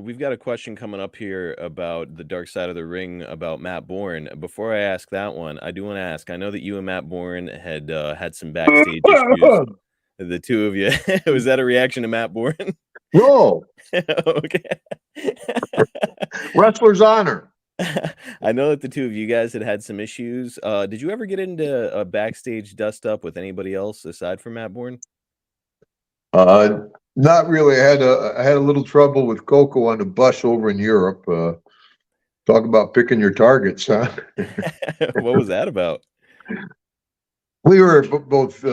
we've got a question coming up here about the Dark Side of the Ring about Matt Borne. Before I ask that one, I do want to ask. I know that you and Matt Borne had had some backstage issues. The two of you. Was that a reaction to Matt Borne? No. Okay. Wrestler's honor. I know that the two of you guys had some issues. Did you ever get into a backstage dust up with anybody else aside from Matt Borne? Not really. I had a little trouble with Coco on the bus over in Europe. Talk about picking your targets, huh? What was that about? We were both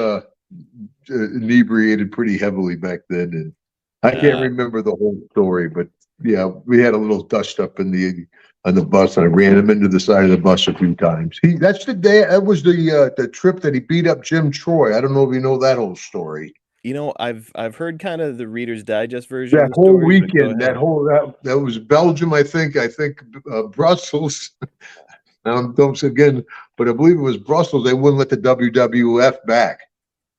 inebriated pretty heavily back then, and I can't remember the whole story, but yeah, we had a little dust up on the bus, and I ran him into the side of the bus a few times. That's the day. That was the trip that he beat up Jim Troy. I don't know if you know that whole story. You know, I've heard kind of the Reader's Digest version. That of the whole story, weekend, that was Belgium, I think Brussels. Don't again, but I believe it was Brussels. They wouldn't let the WWF back.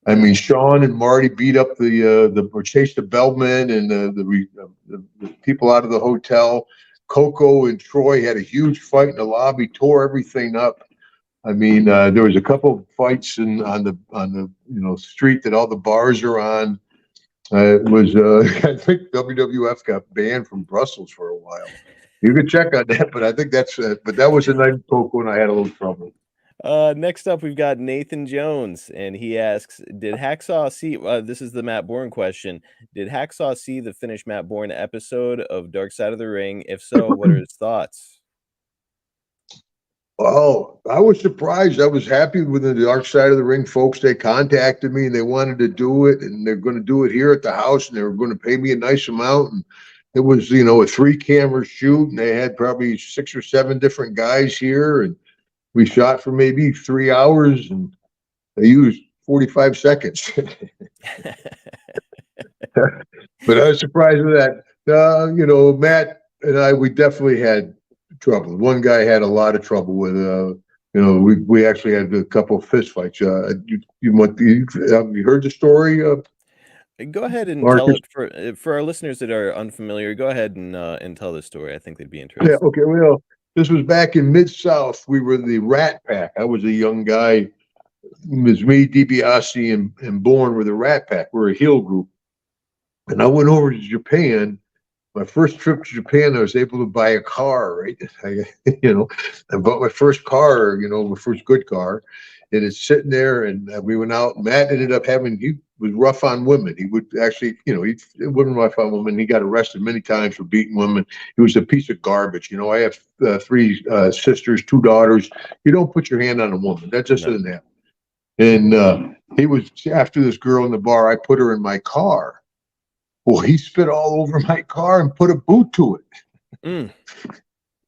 I mean, Sean and Marty beat up or chased the bellman and the people out of the hotel. Coco and Troy had a huge fight in the lobby, tore everything up. I mean, there was a couple of fights on the street that all the bars are on. It was I think WWF got banned from Brussels for a while. You could check on that, but I think but that was the night Coco and I had a little trouble. Next up, we've got Nathan Jones, and he asks, did Hacksaw see, this is the Matt Borne question, did Hacksaw see the finished Matt Borne episode of Dark Side of the Ring? If so, what are his thoughts? Oh, I was surprised. I was happy with the Dark Side of the Ring folks. They contacted me and they wanted to do it, and they're going to do it here at the house, and they were going to pay me a nice amount. And it was, a 3-camera shoot, and they had probably 6 or 7 different guys here, and we shot for maybe 3 hours, and they used 45 seconds. But I was surprised with that. Matt and I, we definitely had trouble. One guy had a lot of trouble with, we actually had a couple of fist fights. Have you heard the story? Go ahead and Marcus? tell it for our listeners that are unfamiliar. Go ahead and tell the story. I think they'd be interested. Yeah. Okay. Well, this was back in Mid-South. We were the Rat Pack. I was a young guy. It was me, DiBiase, and Borne were the Rat Pack. We're a heel group. And I went over to Japan. My first trip to Japan, I was able to buy a car, right? I bought my first car, my first good car. And it's sitting there, and we went out. Matt ended up he was rough on women. He would actually, he wasn't rough on women. He got arrested many times for beating women. He was a piece of garbage. I have 3 sisters, 2 daughters. You don't put your hand on a woman. That just doesn't happen. And he was after this girl in the bar. I put her in my car. Well, he spit all over my car and put a boot to it. Mm.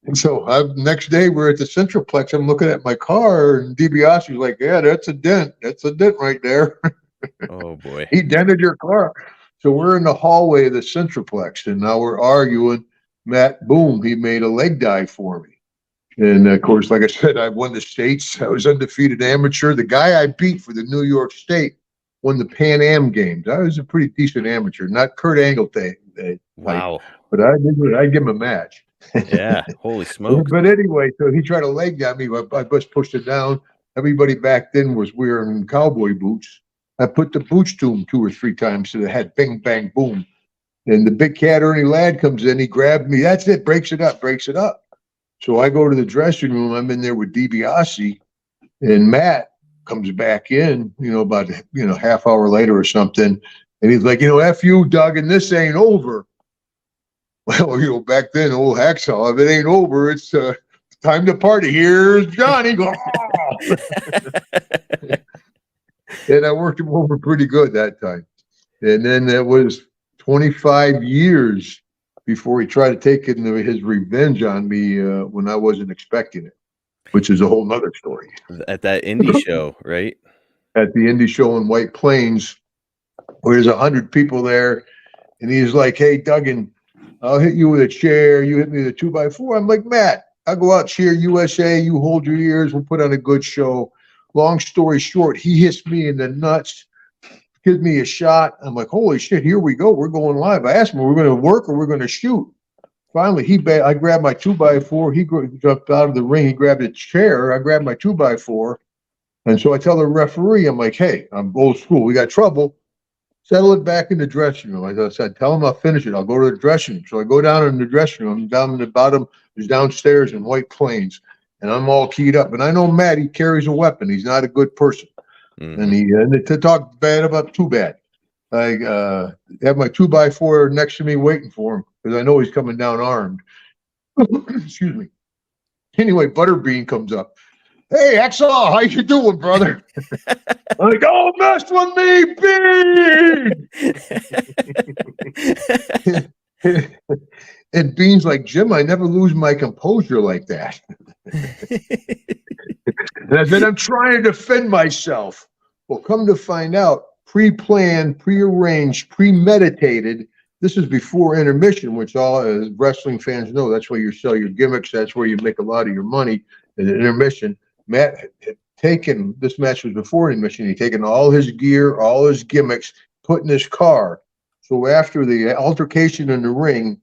And so next day we're at the Centroplex. I'm looking at my car, and DiBiase was like, "Yeah, that's a dent. That's a dent right there." Oh boy, he dented your car. So we're in the hallway of the Centroplex, and now we're arguing. Matt, boom, he made a leg dive for me. And of course, like I said, I won the states. I was undefeated amateur. The guy I beat for the New York State won the Pan Am Games. I was a pretty decent amateur, not Kurt Angle wow, but I'd give him a match. Yeah, holy smokes. But anyway, so he tried to leg dive me. I just pushed it down. Everybody back then was wearing cowboy boots. I put the boots to him 2 or 3 times to the head, bing, bang, boom. And the big cat Ernie Ladd comes in. He grabbed me. That's it. Breaks it up. So I go to the dressing room. I'm in there with DiBiase, and Matt comes back in, about half hour later or something. And he's like, F you, Duggan, this ain't over. Well, back then, old Hacksaw, if it ain't over, it's time to party. Here's Johnny. Go. And I worked him over pretty good that time. And then that was 25 years before he tried to take his revenge on me when I wasn't expecting it, which is a whole nother story. At that indie show, right? At the indie show in White Plains, where there's 100 people there. And he's like, "Hey, Duggan, I'll hit you with a chair. You hit me with a 2x4. I'm like, "Matt, I'll go out cheer USA. You hold your ears. We'll put on a good show." Long story short, he hits me in the nuts, gives me a shot. I'm like, "Holy shit, here we go. We're going live." I asked him, "Are we going to work or we're going to shoot?" finally, I grabbed my 2x4. He jumped out of the ring. He grabbed a chair. I grabbed my 2x4. And so I tell the referee, I'm like, hey, I'm old school. We got trouble. Settle it back in the dressing room. Like I said, tell him I'll finish it. I'll go to the dressing room. So I go down in the dressing room. Down in the bottom is downstairs in White Plains. And I'm all keyed up. And I know Matt, he carries a weapon. He's not a good person. And to talk bad about too bad. I have my 2x4 next to me waiting for him because I know he's coming down armed. Excuse me. Anyway, Butterbean comes up. Hey, Hacksaw, how you doing, brother? I'm like, don't mess with me, Bean! And Bean's like, Jim, I never lose my composure like that. And I said, I'm trying to defend myself. Well, come to find out, pre-planned, pre-arranged, premeditated. This is before intermission, which all as wrestling fans know, that's where you sell your gimmicks. That's where you make a lot of your money in intermission. Matt had taken, this match was before intermission, he'd taken all his gear, all his gimmicks, put in his car. So after the altercation in the ring,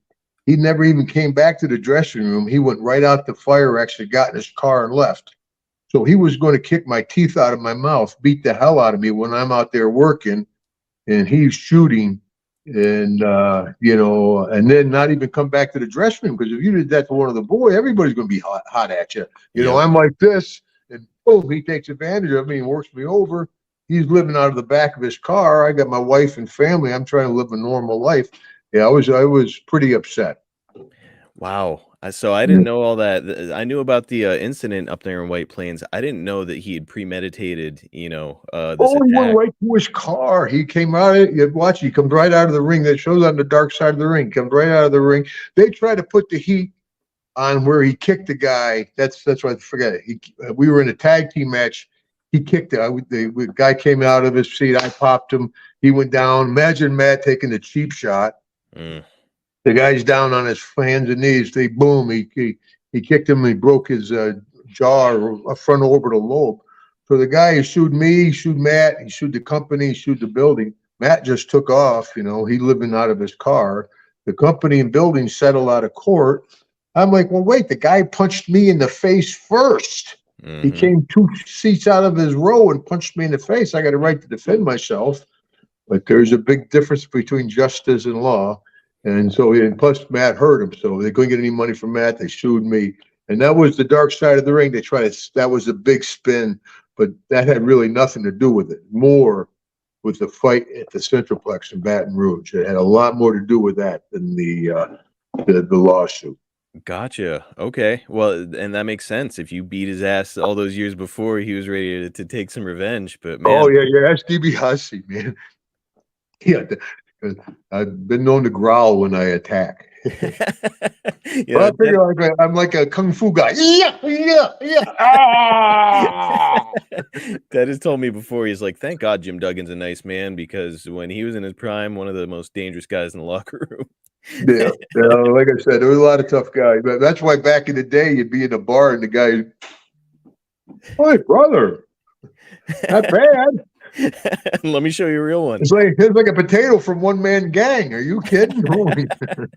he never even came back to the dressing room. He went right out the fire exit, got in his car and left. So he was going to kick my teeth out of my mouth, beat the hell out of me when I'm out there working and he's shooting and, and then not even come back to the dressing room. Because if you did that to one of the boys, everybody's going to be hot at you. You know, I'm like this. And boom, he takes advantage of me and works me over. He's living out of the back of his car. I got my wife and family. I'm trying to live a normal life. Yeah, I was pretty upset. Wow. So I didn't know all that. I knew about the incident up there in White Plains. I didn't know that he had premeditated, this He attack. went right to his car. He came out. He comes right out of the ring. That shows on the dark side of the ring. Comes right out of the ring. They try to put the heat on where he kicked the guy. That's why I forget it. We were in a tag team match. He kicked the guy came out of his seat. I popped him. He went down. Imagine Matt taking the cheap shot. The guy's down on his hands and knees. He kicked him. He broke his jaw or a frontal orbital lobe. So the guy who sued me, he sued Matt, he sued the company, he sued the building. Matt just took off. He living out of his car. The company and building settled out of court. I'm like, well, wait, the guy punched me in the face first. He came 2 seats out of his row and punched me in the face. I got a right to defend myself. But there's a big difference between justice and law. And so, and plus Matt hurt him. So they couldn't get any money from Matt. They sued me. And that was the dark side of the ring. That was a big spin, but that had really nothing to do with it. More with the fight at the Centroplex in Baton Rouge. It had a lot more to do with that than the lawsuit. Gotcha. Okay. Well, and that makes sense. If you beat his ass all those years before, he was ready to take some revenge. But man, oh yeah, that's DiBiase, man. Yeah, I've been known to growl when I attack. But I figure I'm like a kung fu guy. Yeah. Dad has told me before, he's like, thank God Jim Duggan's a nice man, because when he was in his prime, one of the most dangerous guys in the locker room. Yeah, like I said, there was a lot of tough guys. But that's why back in the day, you'd be in a bar and the guy, "Hey, brother, not bad." Let me show you a real one. It's like a potato from One Man Gang. Are you kidding?